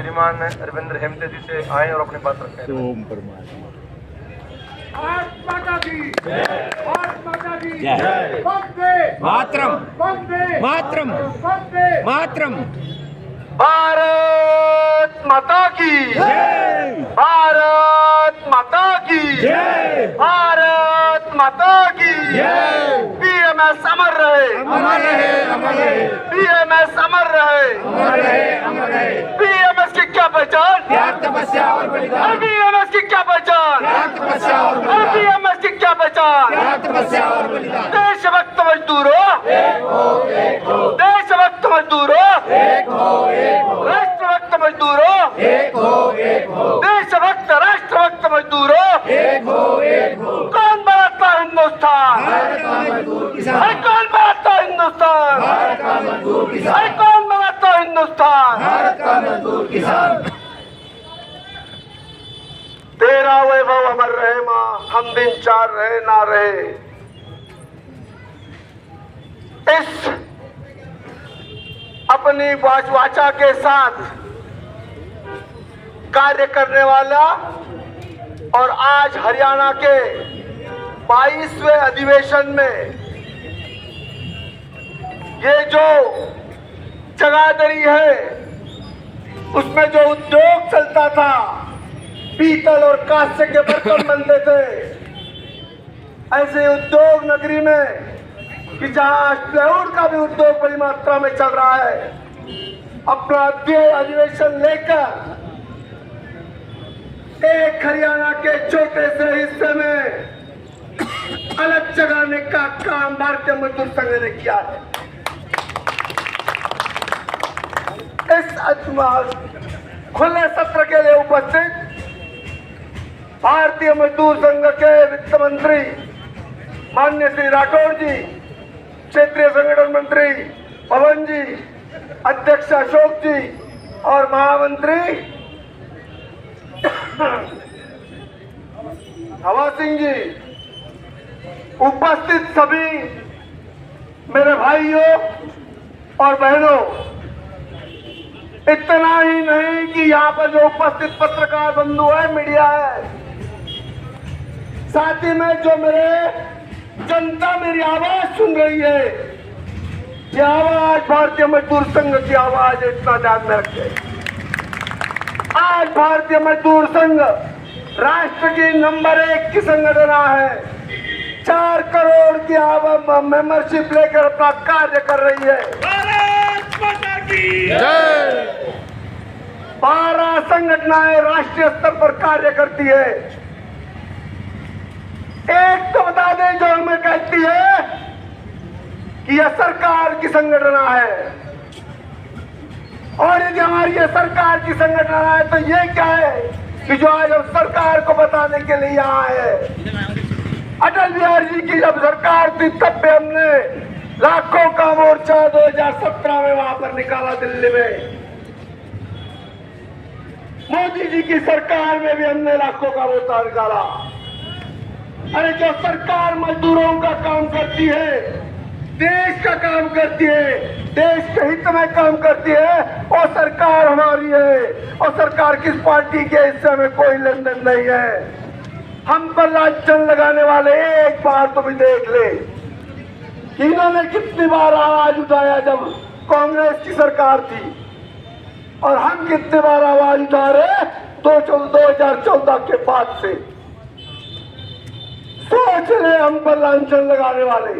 श्रीमान रविंद्र हेमते जी से आए और अपनी बात रखें। ओम परमात्मा भारत माता की जय। भारत माता की जय। वंदे मातरम वंदे मातरम वंदे मातरम भारत माता की जय भारत माता की जय भारत माता की जय। पीएमएस अमर रहे, अमर रहे अमर रहे पीएमएस अमर रहे। अमर रहे अमर रहे। पीएमएस की क्या पहचान, त्याग तपस्या और बलिदान। पीएमएस की क्या पहचान, त्याग तपस्या और बलिदान। पीएमएस की क्या पहचान। त्याग तपस्या और बलिदान। देशभक्त मजदूरों, देशभक्त मजदूरों, राष्ट्रभक्त मजदूरों, देशभक्त राष्ट्रभक्त मजदूरों, कौन बनाता हिंदुस्तान, भारत का मजदूर किसान। है कौन बनाता हिंदुस्तान, भारत का मजदूर है किसान। कौन बनाता हिंदुस्तान। भारत का मजदूर किसान। तेरा वैभव अमर रहे माँ, हम दिन चार रहे ना रहे। इस अपनी वाचा के साथ कार्य करने वाला और आज हरियाणा के 22वें अधिवेशन में ये जो जगाधरी है उसमें जो उद्योग चलता था, पीतल और कांस्य के बर्तन बनते थे, ऐसे उद्योग नगरी में कि जहां प्लाईवुड का भी उद्योग बड़ी मात्रा में चल रहा है, अपना अधिवेशन लेकर एक हरियाणा के छोटे से हिस्से में अलग जगाने का काम भारतीय मजदूर संघ ने किया है। इस खुले सत्र के लिए उपस्थित भारतीय मजदूर संघ के वित्त मंत्री माननीय श्री राठौड़ जी, क्षेत्रीय संगठन मंत्री पवन जी, अध्यक्ष अशोक जी और महामंत्री हवा सिंह जी, उपस्थित सभी मेरे भाइयों और बहनों, इतना ही नहीं कि यहाँ पर जो उपस्थित पत्रकार बंधु है, मीडिया है, साथ ही में जो मेरे जनता मेरी आवाज सुन रही है, ये आवाज भारतीय मजदूर संघ की आवाज है, इतना ध्यान में रखें। आज भारतीय मजदूर संघ राष्ट्र की नंबर 1 की संगठन है। 4 करोड़ की मेंबरशिप लेकर अपना कार्य कर रही है। भारत माता की जय। 12 संगठनाएं राष्ट्रीय स्तर पर कार्य करती है। एक तो बता दें जो हमें कहती है कि यह सरकार की संगठना है, और यदि हमारी ये सरकार की संगठन है तो ये क्या है कि जो आज हम सरकार को बताने के लिए यहाँ है। अटल बिहारी जी की जब सरकार थी तब भी हमने लाखों का मोर्चा 2017 में वहां पर निकाला दिल्ली में। मोदी जी की सरकार में भी हमने लाखों का मोर्चा निकाला। अरे जो सरकार मजदूरों का काम करती है, देश का काम करती है, देश के हित में काम करती है, और सरकार हमारी है, और सरकार किस पार्टी के हिस्से में कोई लेन देन नहीं है। हम पर लांछन लगाने वाले एक बार तो भी देख ले कि इन्होंने कितनी बार आवाज उठाया जब कांग्रेस की सरकार थी, और हम कितनी बार आवाज उठा रहे 2014 के बाद से। सोच ले हम पर लांछन लगाने वाले।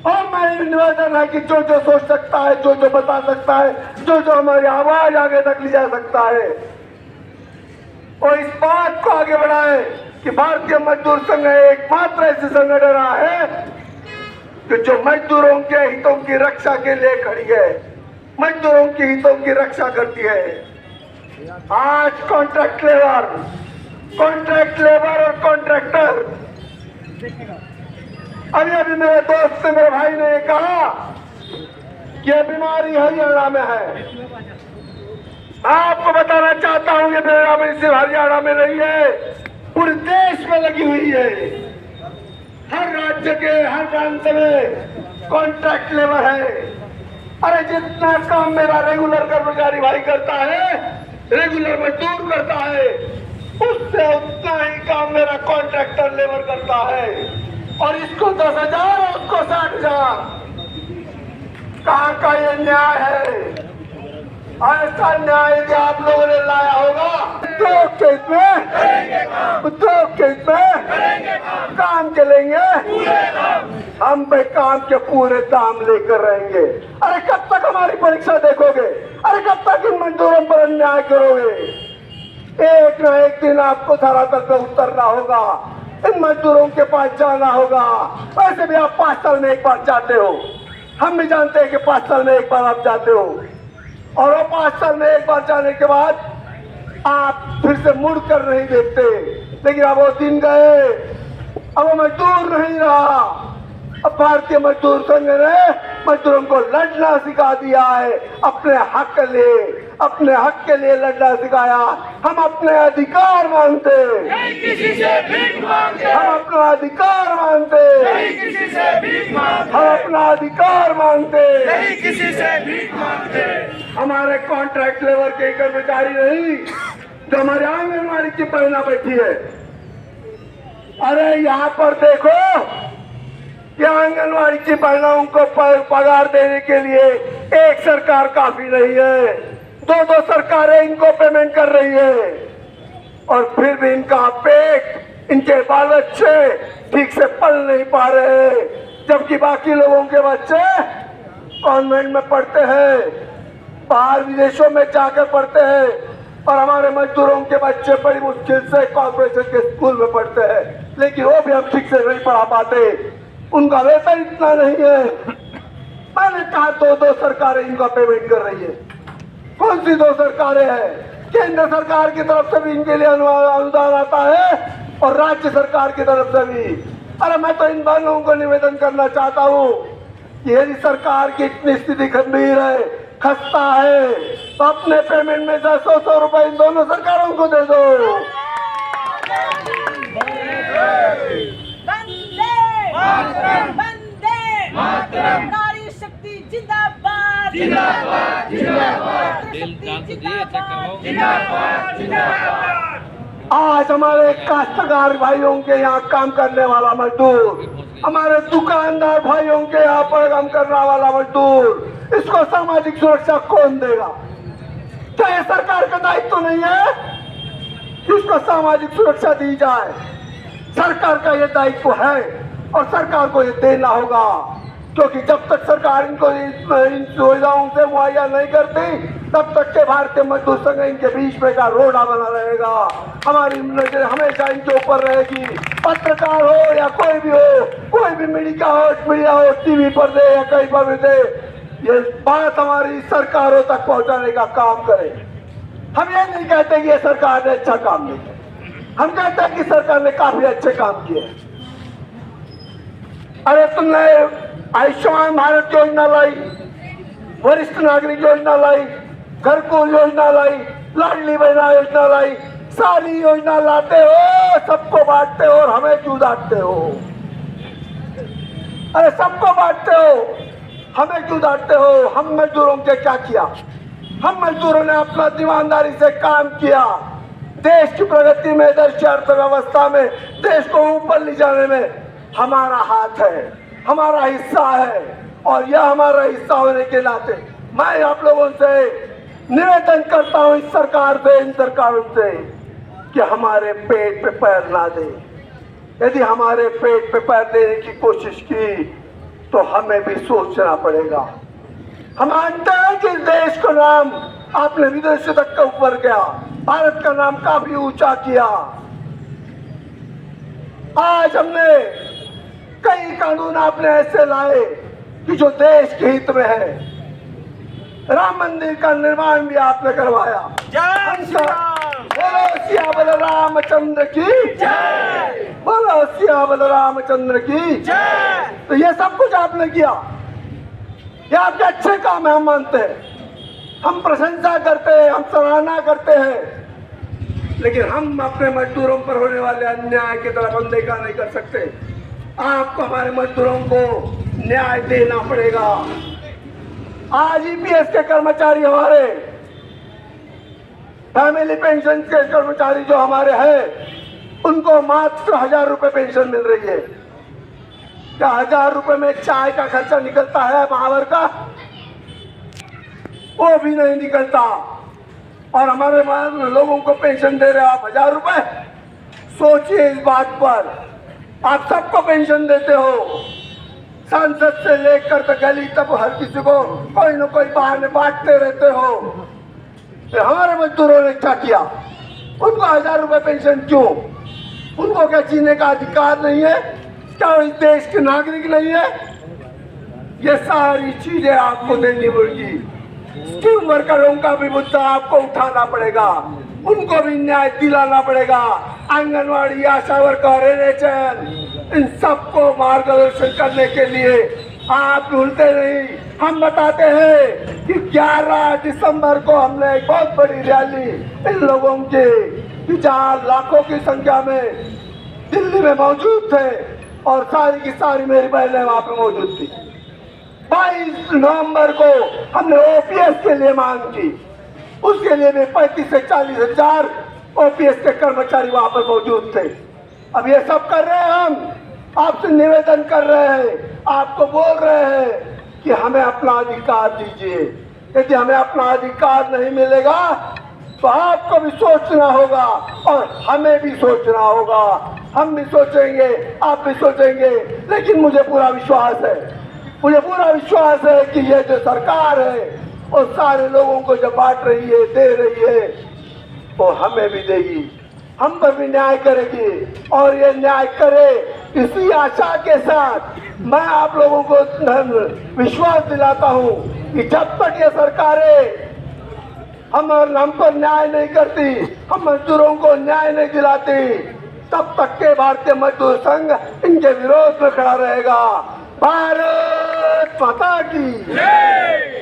और मेरी निवेदन है कि जो जो सोच सकता है, जो जो बता सकता है, जो जो हमारी आवाज आगे तक ली जा सकता है, और इस बात को आगे बढ़ाए कि भारतीय मजदूर संघ एकमात्र ऐसी संगठन है कि जो मजदूरों के हितों की रक्षा के लिए खड़ी है, मजदूरों के हितों की रक्षा करती है। आज कॉन्ट्रैक्ट लेबर और कॉन्ट्रैक्टर, अभी मेरे दोस्त से मेरे भाई ने कहा कि यह बीमारी हरियाणा में है। मैं आपको बताना चाहता हूं ये बीमारी सिर्फ हरियाणा में नहीं है, पूरे देश में लगी हुई है। हर राज्य के हर प्रांत में कॉन्ट्रैक्ट लेबर है। अरे जितना काम मेरा रेगुलर कर्मचारी भाई करता है, रेगुलर मजदूर करता है, उससे उतना ही काम मेरा कॉन्ट्रैक्टर लेबर करता है, और इसको 10,000 और उसको 60,000। कहाँ का ये न्याय है? ऐसा न्याय यदि आप लोगों ने लाया होगा उद्योग के हित में, उद्योग के हित में काम चलेंगे, हम पे काम के पूरे दाम लेकर रहेंगे। अरे कब तक हमारी परीक्षा देखोगे? अरे कब तक इन मजदूरों पर अन्याय करोगे? एक न एक दिन आपको धरातल पे उतरना होगा, इन मजदूरों के पास जाना होगा। वैसे भी आप 5 साल में एक बार जाते हो, हम भी जानते हैं कि 5 साल में एक बार आप जाते हो, और वो 5 साल में एक बार जाने के बाद आप फिर से मुड़ कर नहीं देखते। लेकिन अब वो दिन गए, अब वो मजदूर नहीं रहा। अब भारतीय मजदूर संघ ने मजदूरों को लड़ना सिखा दिया है, अपने हक के लिए लड़ना सिखाया। हम अपने अधिकार मानते, नहीं किसी से भीख मांगते, हम अपना अधिकार मानते, नहीं किसी से भीख मांगते, हम अपना अधिकार मानते। नहीं किसी से भीख मांगते। हमारे कॉन्ट्रैक्ट लेबर के कर्मचारी नहीं, जो हमारे आंगनबाड़ी की बहना बैठी है। अरे यहाँ पर देखो, ये आंगनबाड़ी की बहनों को पगार देने के लिए एक सरकार काफी नहीं है, 2 सरकारें इनको पेमेंट कर रही है, और फिर भी इनका पेट, इनके बाल बच्चे ठीक से पल नहीं पा रहे, जबकि बाकी लोगों के बच्चे कॉन्वेंट में पढ़ते हैं, बाहर विदेशों में जाकर पढ़ते हैं, और हमारे मजदूरों के बच्चे बड़ी मुश्किल से कॉर्पोरेशन के स्कूल में पढ़ते हैं, लेकिन वो भी हम ठीक से नहीं पढ़ा पाते, उनका वेतन इतना नहीं है। मैंने कहा 2 सरकारें इनका पेमेंट कर रही है। कौन सी 2 सरकारें हैं? केंद्र सरकार की तरफ से भी इनके लिए अनुदान आता है, और राज्य सरकार की तरफ से भी। अरे मैं तो इन बहनों को निवेदन करना चाहता हूँ कि यदि सरकार की इतनी स्थिति गंभीर है, खस्ता है, तो अपने पेमेंट में से 100 रुपए इन दोनों सरकारों को दे दो। वंदे मातरम। नारी शक्ति जिंदाबाद, जिंदाबाद, जिंदाबाद, जिंदाबाद, जिंदाबाद। आज हमारे काश्तकार भाइयों के यहाँ काम करने वाला मजदूर, हमारे दुकानदार भाइयों के यहाँ पर काम करने वाला मजदूर, इसको सामाजिक सुरक्षा कौन देगा? क्या ये सरकार का दायित्व नहीं है कि इसको सामाजिक सुरक्षा दी जाए? सरकार का ये दायित्व है, और सरकार को ये देना होगा, क्योंकि जब तक सरकार इनको इन सुविधाओं से मुहैया नहीं करती, तब तक के भारतीय मजदूर संघ इनके बीच में का रोड़ा बना रहेगा। हमारी नजर हमेशा इनके ऊपर रहेगी। पत्रकार हो या कोई भी हो, कोई भी मीडिया हो, टीवी पर दे या कहीं पर भी दे, ये बात हमारी सरकारों तक पहुंचाने का काम करे। हम ये नहीं कहते कि ये सरकार ने अच्छा काम नहीं किया, हम कहते हैं कि सरकार ने काफी अच्छे काम किए। अरे तुमने आयुष्मान भारत योजना लाई, वरिष्ठ नागरिक योजना लाई, घरकुल योजना लाई, लाडली बहना योजना लाई, सारी योजना लाते हो, सबको बांटते हो और हमें क्यों डांटते हो? अरे सबको बांटते हो, हमें क्यों डांटते हो? हम मजदूरों के क्या किया? हम मजदूरों ने अपना ईमानदारी से काम किया, देश की प्रगति में, देश की अर्थव्यवस्था में, देश को ऊपर ले जाने में हमारा हाथ है, हमारा हिस्सा है, और यह हमारा हिस्सा होने के नाते मैं आप लोगों से निवेदन करता हूं, इस सरकार से, इन सरकारों से, कि हमारे पेट पे पैर ना दे। यदि हमारे पेट पे पैर देने की कोशिश की तो हमें भी सोचना पड़ेगा। हम मानते हैं कि इस देश का नाम आपने विदेशों तक का ऊपर किया, भारत का नाम काफी ऊंचा किया। आज हमने कई कानून आपने ऐसे लाए कि जो देश के हित में है। राम मंदिर का निर्माण भी आपने करवाया। बोलो सियावर रामचंद्र की जय, बोलो सियावर रामचंद्र की जय। तो ये सब कुछ आपने किया, ये आपके अच्छे काम है, हम मानते हैं, हम प्रशंसा करते हैं, हम सराहना करते हैं, लेकिन हम अपने मजदूरों पर होने वाले अन्याय की तरफ अनदेखा नहीं कर सकते। आपको हमारे मजदूरों को न्याय देना पड़ेगा। आज ईपीएस के कर्मचारी हमारे फैमिली पेंशन के कर्मचारी जो हमारे हैं उनको मात्र 1000 रुपए पेंशन मिल रही है। क्या 1000 रुपए में चाय का खर्चा निकलता है महावर का? वो भी नहीं निकलता। और हमारे लोगों को पेंशन दे रहे हो आप 1000 रुपए। सोचिए इस बात पर। आप सबको पेंशन देते हो, सांसद से लेकर तो गली तक हर किसी को कोई न कोई बहाने बांटते रहते हो। तो हमारे मजदूरों ने क्या किया? उनको 1000 रुपए पेंशन क्यों? उनको क्या जीने का अधिकार नहीं है? क्या वो इस देश के नागरिक नहीं है? ये सारी चीजें आपको देनी पड़ेगी। स्कीम वर्करों का भी मुद्दा आपको उठाना पड़ेगा, उनको भी न्याय दिलाना पड़ेगा। आंगनवाड़ी, आशा वर्कर, NHN, इन सबको मार्गदर्शन करने के लिए आप भूलते नहीं। हम बताते हैं कि 11 दिसंबर को हमने एक बहुत बड़ी रैली इन लोगों की, जहाँ लाखों की संख्या में दिल्ली में मौजूद थे और सारी की सारी मेरी बहनें वहाँ पे मौजूद थी। 22 नवंबर को हमने OPS के लिए मांग की, उसके लिए भी 35 से 40 हजार OPS के कर्मचारी वहां पर मौजूद थे। अब ये सब कर रहे हैं, हम आपसे निवेदन कर रहे हैं, आपको बोल रहे हैं कि हमें अपना अधिकार दीजिए। यदि हमें अपना अधिकार नहीं मिलेगा तो आपको भी सोचना होगा और हमें भी सोचना होगा। हम भी सोचेंगे, आप भी सोचेंगे, लेकिन मुझे पूरा विश्वास है कि ये जो सरकार है वो सारे लोगों को जो बांट रही है, दे रही है, वो हमें भी देगी, हम पर भी न्याय करेगी। और ये न्याय करे इसी आशा के साथ मैं आप लोगों को विश्वास दिलाता हूँ कि जब तक ये सरकारें हम पर न्याय नहीं करती, हम मजदूरों को न्याय नहीं दिलाती, तब तक के भारतीय मजदूर संघ इनके विरोध में खड़ा रहेगा। भारत माता की जय।